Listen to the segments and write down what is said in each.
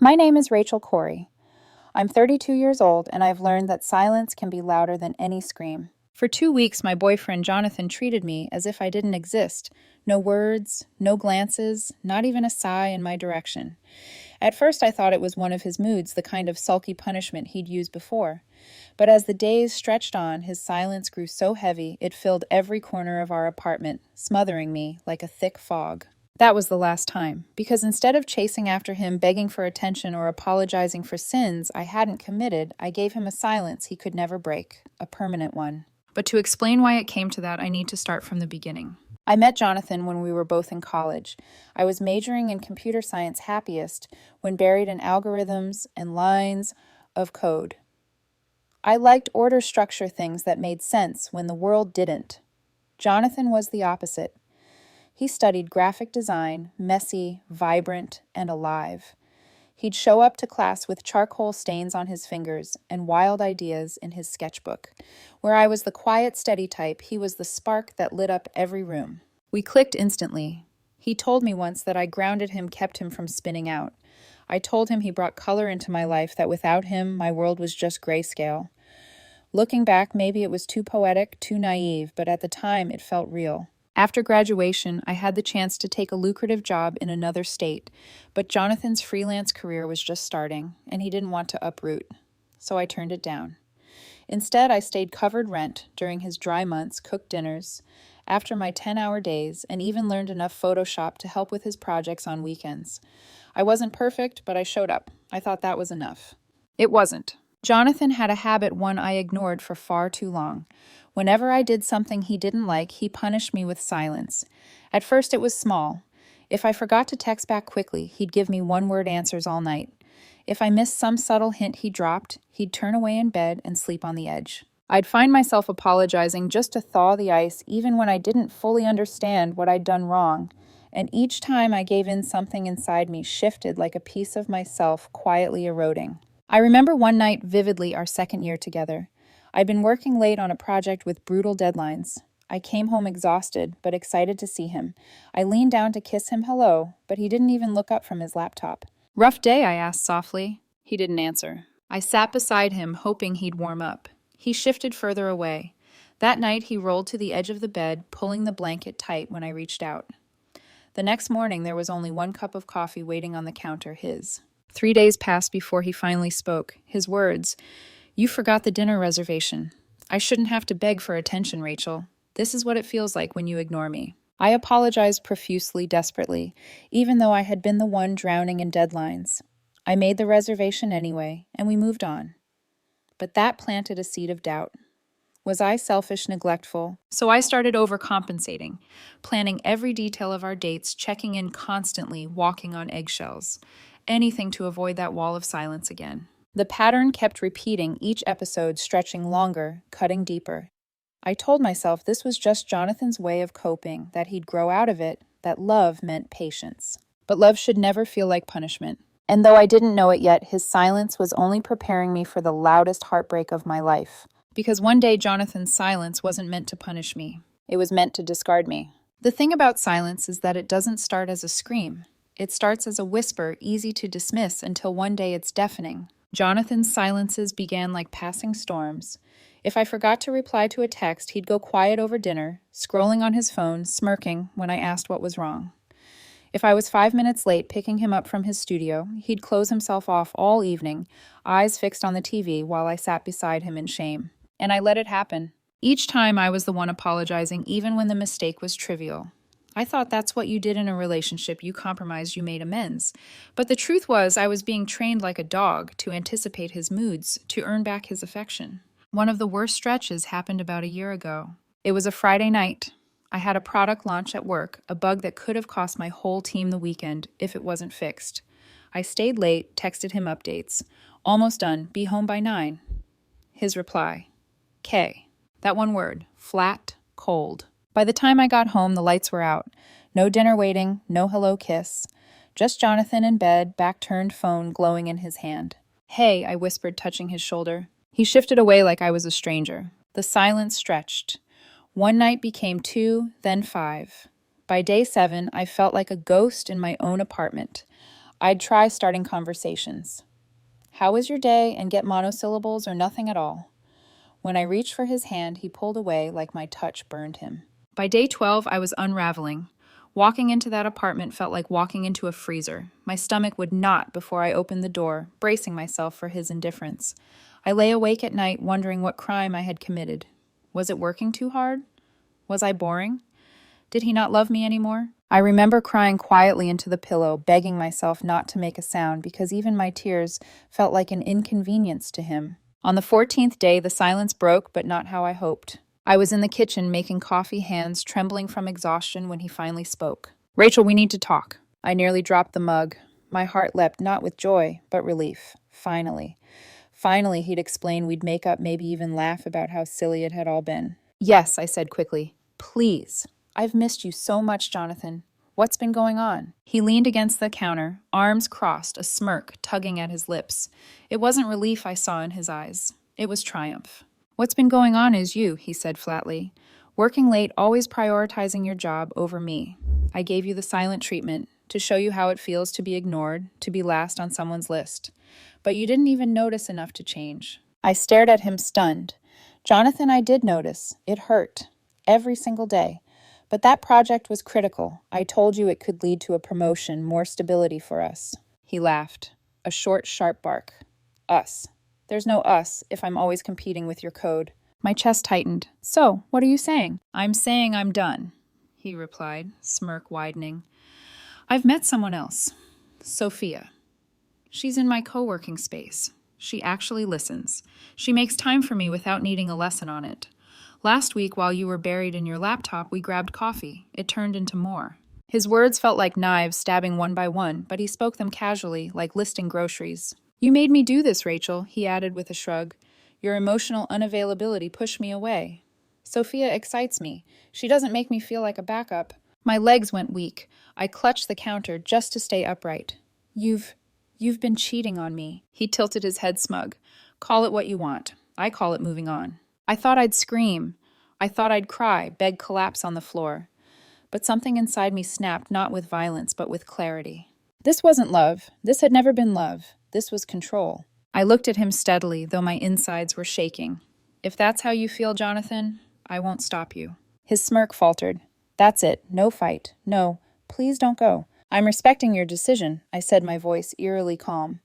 My name is Rachel Corey. I'm 32 years old, and I've learned that silence can be louder than any scream. For 2 weeks, my boyfriend Jonathan treated me as if I didn't exist. No words, no glances, not even a sigh in my direction. At first, I thought it was one of his moods, the kind of sulky punishment he'd used before. But as the days stretched on, his silence grew so heavy it filled every corner of our apartment, smothering me like a thick fog. That was the last time, because instead of chasing after him, begging for attention, or apologizing for sins I hadn't committed, I gave him a silence he could never break, a permanent one. But to explain why it came to that, I need to start from the beginning. I met Jonathan when we were both in college. I was majoring in computer science happiest when buried in algorithms and lines of code. I liked order structure things that made sense when the world didn't. Jonathan was the opposite. He studied graphic design, messy, vibrant, and alive. He'd show up to class with charcoal stains on his fingers and wild ideas in his sketchbook. Where I was the quiet, steady type, he was the spark that lit up every room. We clicked instantly. He told me once that I grounded him, kept him from spinning out. I told him he brought color into my life, that without him, my world was just grayscale. Looking back, maybe it was too poetic, too naive, but at the time, it felt real. After graduation, I had the chance to take a lucrative job in another state, but Jonathan's freelance career was just starting, and he didn't want to uproot, so I turned it down. Instead, I stayed covered rent during his dry months, cooked dinners, after my 10-hour days, and even learned enough Photoshop to help with his projects on weekends. I wasn't perfect, but I showed up. I thought that was enough. It wasn't. Jonathan had a habit, one I ignored for far too long. Whenever I did something he didn't like, he punished me with silence. At first it was small. If I forgot to text back quickly, he'd give me one-word answers all night. If I missed some subtle hint he dropped, he'd turn away in bed and sleep on the edge. I'd find myself apologizing just to thaw the ice, even when I didn't fully understand what I'd done wrong. And each time I gave in, something inside me shifted like a piece of myself quietly eroding. I remember one night vividly, our second year together. I'd been working late on a project with brutal deadlines. I came home exhausted, but excited to see him. I leaned down to kiss him hello, but he didn't even look up from his laptop. "Rough day?" I asked softly. He didn't answer. I sat beside him, hoping he'd warm up. He shifted further away. That night, he rolled to the edge of the bed, pulling the blanket tight when I reached out. The next morning, there was only one cup of coffee waiting on the counter, his. 3 days passed before he finally spoke. His words: "You forgot the dinner reservation. I shouldn't have to beg for attention, Rachel. This is what it feels like when you ignore me." I apologized profusely, desperately, even though I had been the one drowning in deadlines. I made the reservation anyway, and we moved on. But that planted a seed of doubt. Was I selfish, neglectful? So I started overcompensating, planning every detail of our dates, checking in constantly, walking on eggshells. Anything to avoid that wall of silence again. The pattern kept repeating, each episode stretching longer, cutting deeper. I told myself this was just Jonathan's way of coping, that he'd grow out of it, that love meant patience. But love should never feel like punishment. And though I didn't know it yet, his silence was only preparing me for the loudest heartbreak of my life. Because one day Jonathan's silence wasn't meant to punish me. It was meant to discard me. The thing about silence is that it doesn't start as a scream. It starts as a whisper, easy to dismiss, until one day it's deafening. Jonathan's silences began like passing storms. If I forgot to reply to a text, he'd go quiet over dinner, scrolling on his phone, smirking when I asked what was wrong. If I was 5 minutes late picking him up from his studio, he'd close himself off all evening, eyes fixed on the TV while I sat beside him in shame. And I let it happen. Each time I was the one apologizing, even when the mistake was trivial. I thought that's what you did in a relationship. You compromised, you made amends. But the truth was, I was being trained like a dog to anticipate his moods, to earn back his affection. One of the worst stretches happened about a year ago. It was a Friday night. I had a product launch at work, a bug that could have cost my whole team the weekend if it wasn't fixed. I stayed late, texted him updates. "Almost done, be home by 9. His reply: "K." That one word, flat, cold. By the time I got home, the lights were out. No dinner waiting, no hello kiss. Just Jonathan in bed, back-turned, phone glowing in his hand. "Hey," I whispered, touching his shoulder. He shifted away like I was a stranger. The silence stretched. One night became 2, then 5. By day 7, I felt like a ghost in my own apartment. I'd try starting conversations. How was your day? And get monosyllables or nothing at all. When I reached for his hand, he pulled away like my touch burned him. By day 12, I was unraveling. Walking into that apartment felt like walking into a freezer. My stomach would knot before I opened the door, bracing myself for his indifference. I lay awake at night wondering what crime I had committed. Was it working too hard? Was I boring? Did he not love me anymore? I remember crying quietly into the pillow, begging myself not to make a sound because even my tears felt like an inconvenience to him. On the 14th day, the silence broke, but not how I hoped. I was in the kitchen making coffee, hands trembling from exhaustion when he finally spoke. Rachel, we need to talk. I nearly dropped the mug. My heart leapt not with joy, but relief. Finally. Finally, he'd explain we'd make up, maybe even laugh about how silly it had all been. Yes, I said quickly. Please. I've missed you so much, Jonathan. What's been going on? He leaned against the counter, arms crossed, a smirk tugging at his lips. It wasn't relief I saw in his eyes. It was triumph. What's been going on is you, he said flatly. Working late, always prioritizing your job over me. I gave you the silent treatment to show you how it feels to be ignored, to be last on someone's list. But you didn't even notice enough to change. I stared at him stunned. Jonathan, I did notice. It hurt. Every single day. But that project was critical. I told you it could lead to a promotion, more stability for us. He laughed. A short, sharp bark. Us. There's no us if I'm always competing with your code. My chest tightened. So, what are you saying? I'm saying I'm done, he replied, smirk widening. I've met someone else. Sophia. She's in my co-working space. She actually listens. She makes time for me without needing a lesson on it. Last week, while you were buried in your laptop, we grabbed coffee. It turned into more. His words felt like knives stabbing one by one, but he spoke them casually, like listing groceries. You made me do this, Rachel, he added with a shrug. Your emotional unavailability pushed me away. Sophia excites me. She doesn't make me feel like a backup. My legs went weak. I clutched the counter just to stay upright. You've been cheating on me. He tilted his head smug. Call it what you want. I call it moving on. I thought I'd scream. I thought I'd cry, beg collapse on the floor. But something inside me snapped not with violence, but with clarity. This wasn't love. This had never been love. This was control. I looked at him steadily, though my insides were shaking. If that's how you feel, Jonathan, I won't stop you. His smirk faltered. That's it. No fight. No. Please don't go. I'm respecting your decision, I said, my voice eerily calm.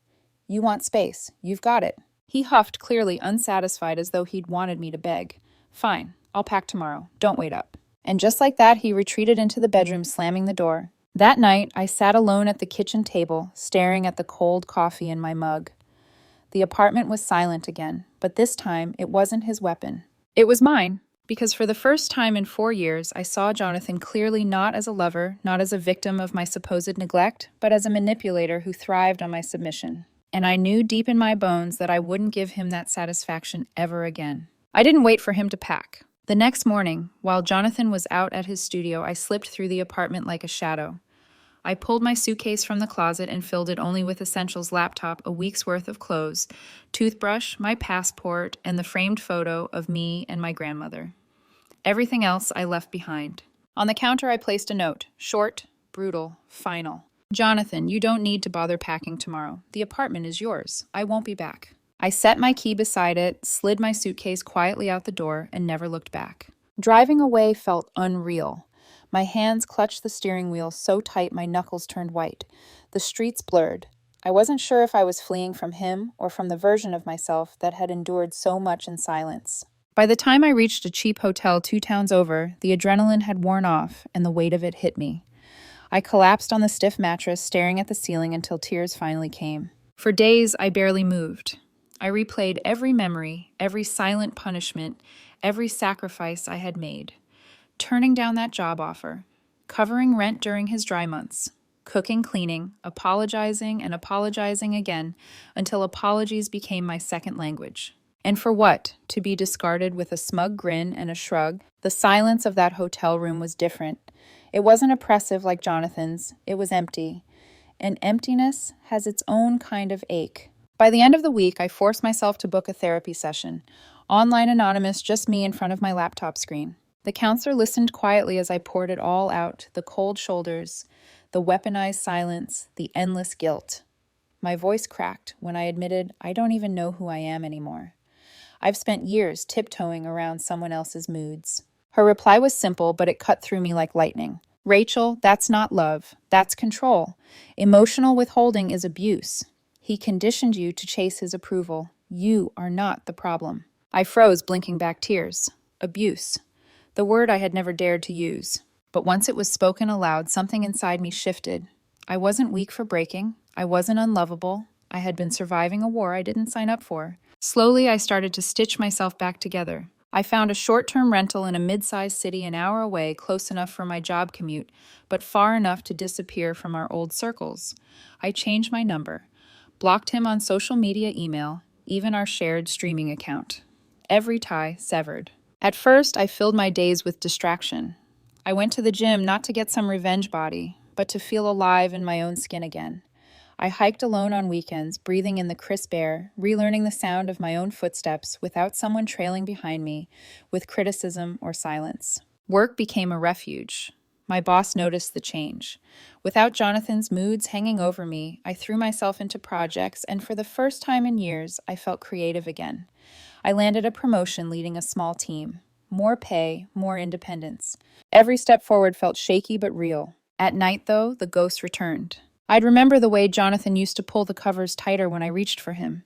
You want space. You've got it. He huffed, clearly unsatisfied, as though he'd wanted me to beg. Fine. I'll pack tomorrow. Don't wait up. And just like that, he retreated into the bedroom, slamming the door. That night, I sat alone at the kitchen table, staring at the cold coffee in my mug. The apartment was silent again, but this time it wasn't his weapon. It was mine, because for the first time in 4 years, I saw Jonathan clearly not as a lover, not as a victim of my supposed neglect, but as a manipulator who thrived on my submission. And I knew deep in my bones that I wouldn't give him that satisfaction ever again. I didn't wait for him to pack. The next morning, while Jonathan was out at his studio, I slipped through the apartment like a shadow. I pulled my suitcase from the closet and filled it only with Essentials laptop, a week's worth of clothes, toothbrush, my passport, and the framed photo of me and my grandmother. Everything else I left behind. On the counter, I placed a note. Short, brutal, final. Jonathan, you don't need to bother packing tomorrow. The apartment is yours. I won't be back. I set my key beside it, slid my suitcase quietly out the door, and never looked back. Driving away felt unreal. My hands clutched the steering wheel so tight my knuckles turned white. The streets blurred. I wasn't sure if I was fleeing from him or from the version of myself that had endured so much in silence. By the time I reached a cheap hotel 2 towns over, the adrenaline had worn off and the weight of it hit me. I collapsed on the stiff mattress, staring at the ceiling until tears finally came. For days, I barely moved. I replayed every memory, every silent punishment, every sacrifice I had made. Turning down that job offer, covering rent during his dry months, cooking, cleaning, apologizing and apologizing again until apologies became my second language. And for what? To be discarded with a smug grin and a shrug? The silence of that hotel room was different. It wasn't oppressive like Jonathan's. It was empty. And emptiness has its own kind of ache. By the end of the week, I forced myself to book a therapy session. Online anonymous, just me in front of my laptop screen. The counselor listened quietly as I poured it all out, the cold shoulders, The weaponized silence, the endless guilt. My voice cracked when I admitted I don't even know who I am anymore. I've spent years tiptoeing around someone else's moods. Her reply was simple, but it cut through me like lightning. Rachel, that's not love. That's control. Emotional withholding is abuse. He conditioned you to chase his approval. You are not the problem. I froze, blinking back tears. Abuse. The word I had never dared to use. But once it was spoken aloud, something inside me shifted. I wasn't weak for breaking. I wasn't unlovable. I had been surviving a war I didn't sign up for. Slowly, I started to stitch myself back together. I found a short-term rental in a mid-sized city an hour away, close enough for my job commute, but far enough to disappear from our old circles. I changed my number, blocked him on social media, email, even our shared streaming account. Every tie severed. At first, I filled my days with distraction. I went to the gym not to get some revenge body, but to feel alive in my own skin again. I hiked alone on weekends, breathing in the crisp air, relearning the sound of my own footsteps without someone trailing behind me with criticism or silence. Work became a refuge. My boss noticed the change. Without Jonathan's moods hanging over me, I threw myself into projects, and for the first time in years, I felt creative again. I landed a promotion leading a small team. More pay, more independence. Every step forward felt shaky but real. At night, though, the ghost returned. I'd remember the way Jonathan used to pull the covers tighter when I reached for him.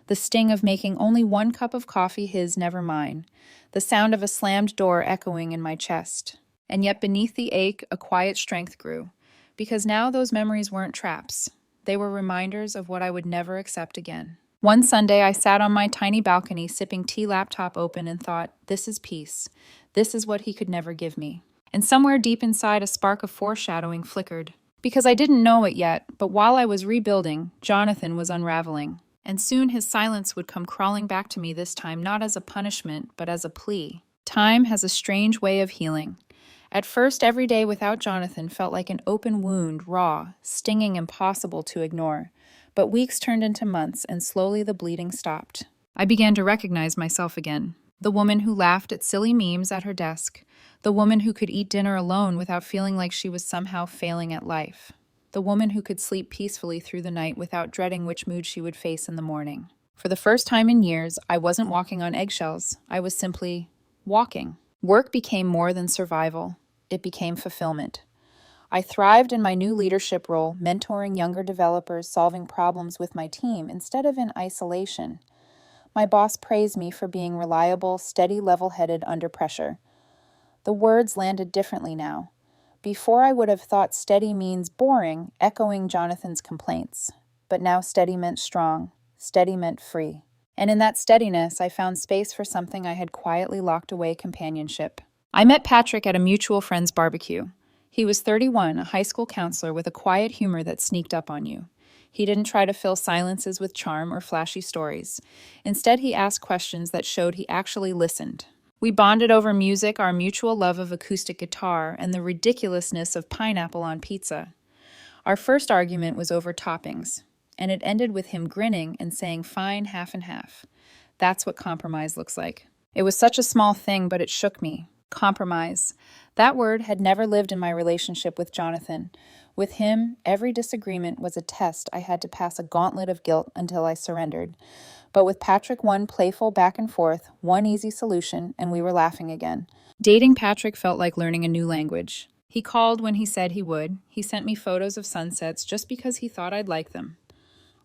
The sting of making only one cup of coffee, his, never mine. The sound of a slammed door echoing in my chest. And yet beneath the ache, a quiet strength grew. Because now those memories weren't traps. They were reminders of what I would never accept again. One Sunday, I sat on my tiny balcony, sipping tea, laptop open, and thought, this is peace. This is what he could never give me. And somewhere deep inside, a spark of foreshadowing flickered. Because I didn't know it yet, but while I was rebuilding, Jonathan was unraveling. And soon his silence would come crawling back to me, this time not as a punishment, but as a plea. Time has a strange way of healing. At first, every day without Jonathan felt like an open wound, raw, stinging, impossible to ignore. But weeks turned into months, and slowly the bleeding stopped. I began to recognize myself again. The woman who laughed at silly memes at her desk. The woman who could eat dinner alone without feeling like she was somehow failing at life. The woman who could sleep peacefully through the night without dreading which mood she would face in the morning. For the first time in years, I wasn't walking on eggshells. I was simply walking. Work became more than survival. It became fulfillment. I thrived in my new leadership role, mentoring younger developers, solving problems with my team instead of in isolation. My boss praised me for being reliable, steady, level-headed under pressure. The words landed differently now. Before I would have thought steady means boring, echoing Jonathan's complaints. But now steady meant strong. Steady meant free. And in that steadiness, I found space for something I had quietly locked away: companionship. I met Patrick at a mutual friend's barbecue. He was 31, a high school counselor with a quiet humor that sneaked up on you. He didn't try to fill silences with charm or flashy stories. Instead, he asked questions that showed he actually listened. We bonded over music, our mutual love of acoustic guitar, and the ridiculousness of pineapple on pizza. Our first argument was over toppings, and it ended with him grinning and saying, "Fine, half and half." That's what compromise looks like. It was such a small thing, but it shook me. Compromise. That word had never lived in my relationship with Jonathan. With him, every disagreement was a test. I had to pass a gauntlet of guilt until I surrendered. But with Patrick, one playful back and forth, one easy solution, and we were laughing again. Dating Patrick felt like learning a new language. He called when he said he would. He sent me photos of sunsets just because he thought I'd like them.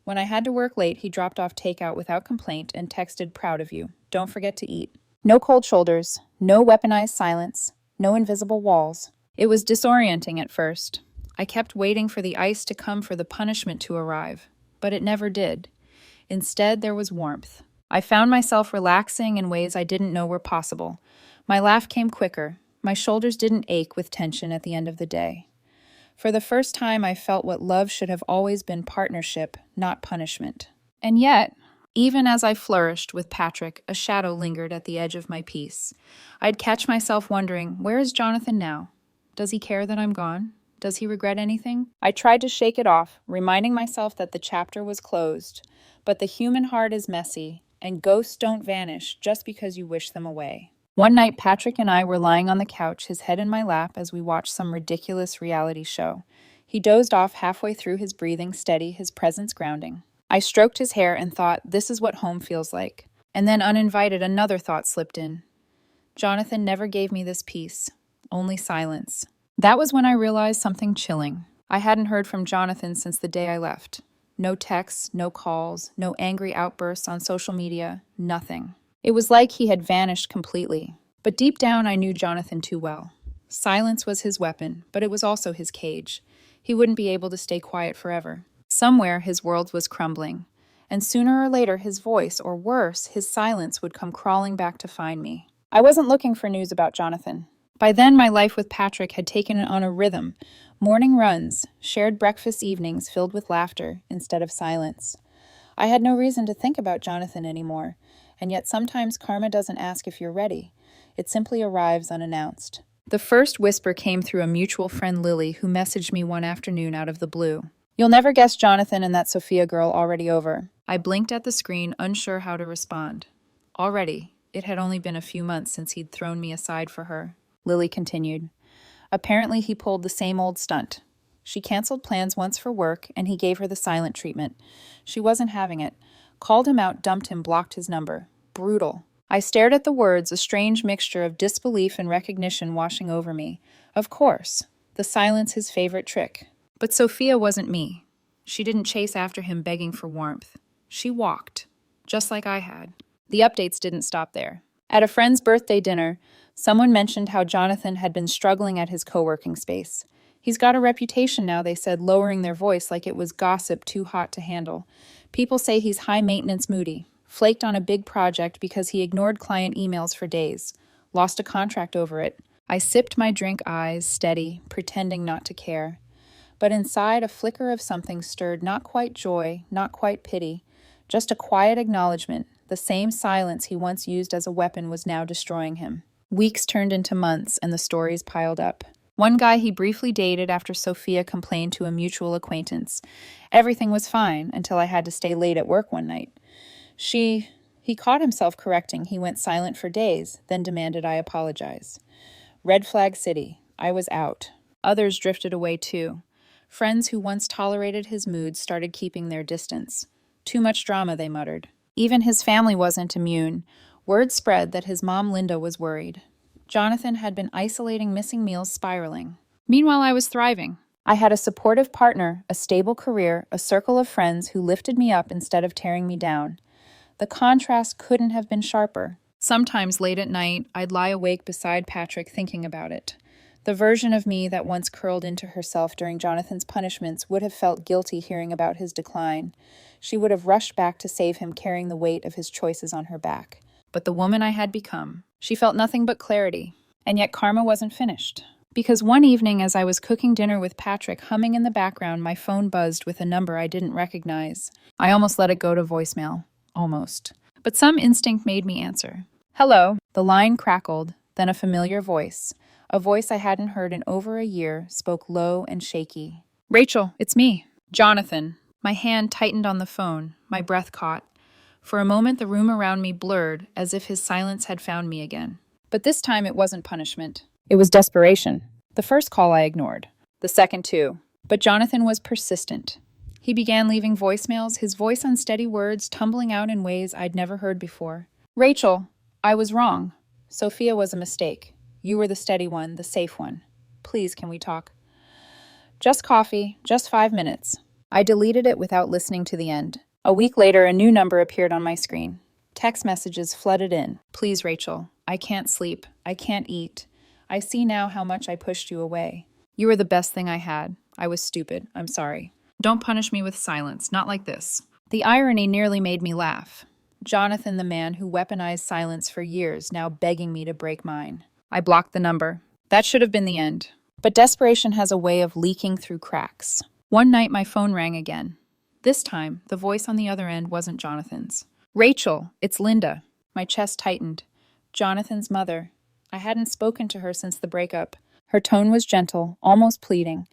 When I had to work late, he dropped off takeout without complaint and texted, "Proud of you. Don't forget to eat." No cold shoulders, no weaponized silence, no invisible walls. It was disorienting at first. I kept waiting for the ice to come, for the punishment to arrive, but it never did. Instead, there was warmth. I found myself relaxing in ways I didn't know were possible. My laugh came quicker. My shoulders didn't ache with tension at the end of the day. For the first time, I felt what love should have always been: partnership, not punishment. And yet, even as I flourished with Patrick, a shadow lingered at the edge of my peace. I'd catch myself wondering, where is Jonathan now? Does he care that I'm gone? Does he regret anything? I tried to shake it off, reminding myself that the chapter was closed. But the human heart is messy, and ghosts don't vanish just because you wish them away. One night, Patrick and I were lying on the couch, his head in my lap, as we watched some ridiculous reality show. He dozed off halfway through, his breathing steady, his presence grounding. I stroked his hair and thought, this is what home feels like. And then uninvited, another thought slipped in. Jonathan never gave me this peace, only silence. That was when I realized something chilling. I hadn't heard from Jonathan since the day I left. No texts, no calls, no angry outbursts on social media, nothing. It was like he had vanished completely. But deep down, I knew Jonathan too well. Silence was his weapon, but it was also his cage. He wouldn't be able to stay quiet forever. Somewhere, his world was crumbling. And sooner or later, his voice, or worse, his silence, would come crawling back to find me. I wasn't looking for news about Jonathan. By then, my life with Patrick had taken on a rhythm. Morning runs, shared breakfast evenings filled with laughter instead of silence. I had no reason to think about Jonathan anymore, and yet sometimes karma doesn't ask if you're ready. It simply arrives unannounced. The first whisper came through a mutual friend, Lily, who messaged me one afternoon out of the blue. You'll never guess Jonathan and that Sophia girl already over. I blinked at the screen, unsure how to respond. Already. It had only been a few months since he'd thrown me aside for her. Lily continued. Apparently he pulled the same old stunt. She canceled plans once for work, and he gave her the silent treatment. She wasn't having it. Called him out, dumped him, blocked his number. Brutal. I stared at the words, a strange mixture of disbelief and recognition washing over me. Of course. The silence his favorite trick. But Sophia wasn't me. She didn't chase after him begging for warmth. She walked. Just like I had. The updates didn't stop there. At a friend's birthday dinner, someone mentioned how Jonathan had been struggling at his co-working space. He's got a reputation now, they said, lowering their voice like it was gossip too hot to handle. People say he's high-maintenance moody, flaked on a big project because he ignored client emails for days, lost a contract over it. I sipped my drink, eyes steady, pretending not to care. But inside, a flicker of something stirred, not quite joy, not quite pity, just a quiet acknowledgement. The same silence he once used as a weapon was now destroying him. Weeks turned into months, and the stories piled up. One guy he briefly dated after Sophia complained to a mutual acquaintance. Everything was fine until I had to stay late at work one night. He caught himself correcting. He went silent for days, then demanded I apologize. Red flag city. I was out. Others drifted away too. Friends who once tolerated his moods started keeping their distance. Too much drama, they muttered. Even his family wasn't immune. Word spread that his mom, Linda, was worried. Jonathan had been isolating, missing meals, spiraling. Meanwhile, I was thriving. I had a supportive partner, a stable career, a circle of friends who lifted me up instead of tearing me down. The contrast couldn't have been sharper. Sometimes late at night, I'd lie awake beside Patrick thinking about it. The version of me that once curled into herself during Jonathan's punishments would have felt guilty hearing about his decline. She would have rushed back to save him, carrying the weight of his choices on her back. But the woman I had become, she felt nothing but clarity. And yet karma wasn't finished. Because one evening as I was cooking dinner with Patrick, humming in the background, my phone buzzed with a number I didn't recognize. I almost let it go to voicemail. Almost. But some instinct made me answer. Hello. The line crackled, then a familiar voice. A voice I hadn't heard in over a year spoke low and shaky. Rachel, it's me. Jonathan. My hand tightened on the phone, my breath caught. For a moment, the room around me blurred, as if his silence had found me again. But this time it wasn't punishment. It was desperation. The first call I ignored. The second too. But Jonathan was persistent. He began leaving voicemails, his voice unsteady words tumbling out in ways I'd never heard before. Rachel, I was wrong. Sophia was a mistake. You were the steady one, the safe one. Please, can we talk? Just coffee, just 5 minutes. I deleted it without listening to the end. A week later, a new number appeared on my screen. Text messages flooded in. Please, Rachel, I can't sleep. I can't eat. I see now how much I pushed you away. You were the best thing I had. I was stupid. I'm sorry. Don't punish me with silence. Not like this. The irony nearly made me laugh. Jonathan, the man who weaponized silence for years, now begging me to break mine. I blocked the number. That should have been the end. But desperation has a way of leaking through cracks. One night, my phone rang again. This time, the voice on the other end wasn't Jonathan's. Rachel, it's Linda. My chest tightened. Jonathan's mother. I hadn't spoken to her since the breakup. Her tone was gentle, almost pleading.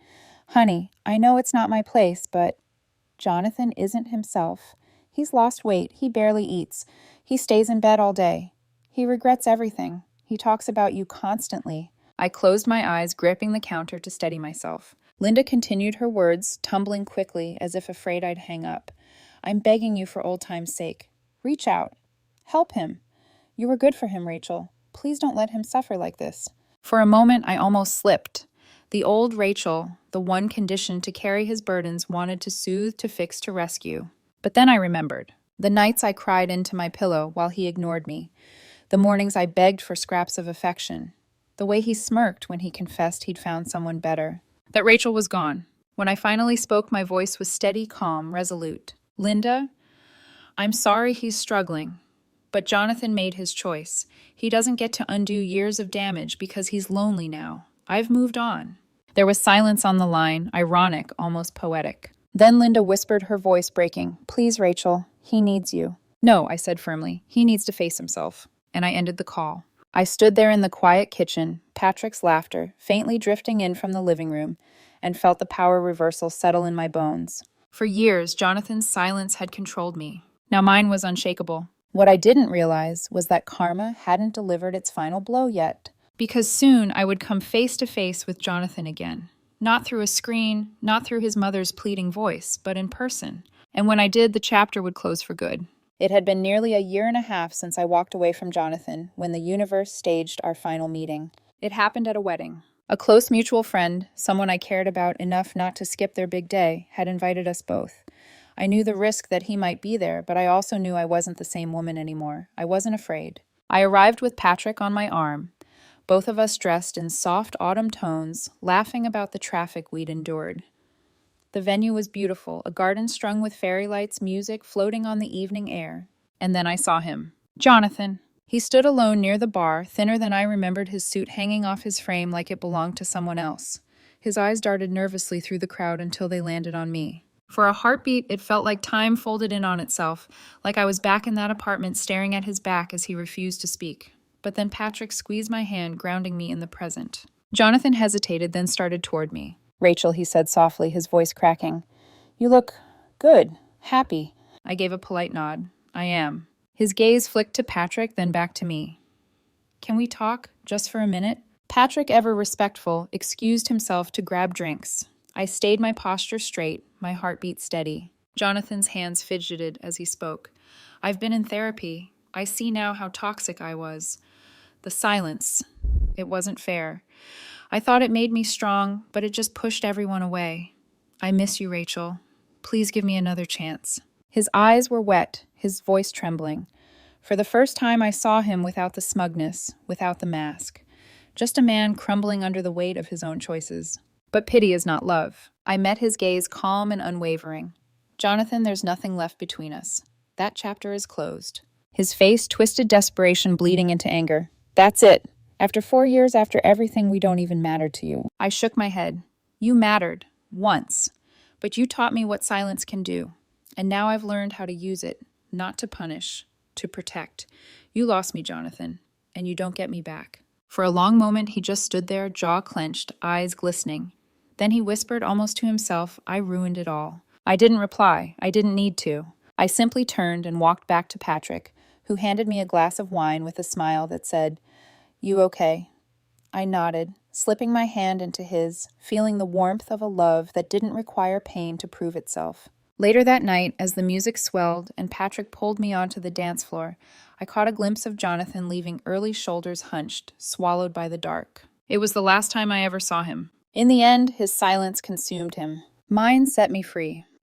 Honey, I know it's not my place, but Jonathan isn't himself. He's lost weight. He barely eats. He stays in bed all day. He regrets everything. He talks about you constantly. I closed my eyes, gripping the counter to steady myself. Linda continued her words, tumbling quickly as if afraid I'd hang up. I'm begging you for old time's sake. Reach out. Help him. You were good for him, Rachel. Please don't let him suffer like this. For a moment, I almost slipped. The old Rachel, the one conditioned to carry his burdens, wanted to soothe, to fix, to rescue. But then I remembered. The nights I cried into my pillow while he ignored me. The mornings I begged for scraps of affection. The way he smirked when he confessed he'd found someone better. That Rachel was gone. When I finally spoke, my voice was steady, calm, resolute. Linda, I'm sorry he's struggling. But Jonathan made his choice. He doesn't get to undo years of damage because he's lonely now. I've moved on. There was silence on the line, ironic, almost poetic. Then Linda whispered, her voice breaking, Please, Rachel, he needs you. No, I said firmly. He needs to face himself. And I ended the call. I stood there in the quiet kitchen, Patrick's laughter faintly drifting in from the living room, and felt the power reversal settle in my bones. For years, Jonathan's silence had controlled me. Now mine was unshakable. What I didn't realize was that karma hadn't delivered its final blow yet. Because soon I would come face to face with Jonathan again. Not through a screen, not through his mother's pleading voice, but in person. And when I did, the chapter would close for good. It had been nearly a year and a half since I walked away from Jonathan when the universe staged our final meeting. It happened at a wedding. A close mutual friend, someone I cared about enough not to skip their big day, had invited us both. I knew the risk that he might be there, but I also knew I wasn't the same woman anymore. I wasn't afraid. I arrived with Patrick on my arm, both of us dressed in soft autumn tones, laughing about the traffic we'd endured. The venue was beautiful, a garden strung with fairy lights, music floating on the evening air. And then I saw him. Jonathan. He stood alone near the bar, thinner than I remembered, his suit hanging off his frame like it belonged to someone else. His eyes darted nervously through the crowd until they landed on me. For a heartbeat, it felt like time folded in on itself, like I was back in that apartment staring at his back as he refused to speak. But then Patrick squeezed my hand, grounding me in the present. Jonathan hesitated, then started toward me. Rachel, he said softly, his voice cracking. You look good, happy. I gave a polite nod. I am. His gaze flicked to Patrick, then back to me. Can we talk, just for a minute? Patrick, ever respectful, excused himself to grab drinks. I stayed my posture straight, my heartbeat steady. Jonathan's hands fidgeted as he spoke. I've been in therapy. I see now how toxic I was. The silence. It wasn't fair. I thought it made me strong, but it just pushed everyone away. I miss you, Rachel. Please give me another chance. His eyes were wet, his voice trembling. For the first time, I saw him without the smugness, without the mask. Just a man crumbling under the weight of his own choices. But pity is not love. I met his gaze calm and unwavering. Jonathan, there's nothing left between us. That chapter is closed. His face twisted desperation bleeding into anger. That's it. After 4 years, after everything, we don't even matter to you. I shook my head. You mattered. Once. But you taught me what silence can do. And now I've learned how to use it. Not to punish. To protect. You lost me, Jonathan. And you don't get me back. For a long moment, he just stood there, jaw clenched, eyes glistening. Then he whispered almost to himself, I ruined it all. I didn't reply. I didn't need to. I simply turned and walked back to Patrick, who handed me a glass of wine with a smile that said, You okay? I nodded, slipping my hand into his, feeling the warmth of a love that didn't require pain to prove itself. Later that night, as the music swelled and Patrick pulled me onto the dance floor, I caught a glimpse of Jonathan leaving early shoulders hunched, swallowed by the dark. It was the last time I ever saw him. In the end, his silence consumed him. Mine set me free.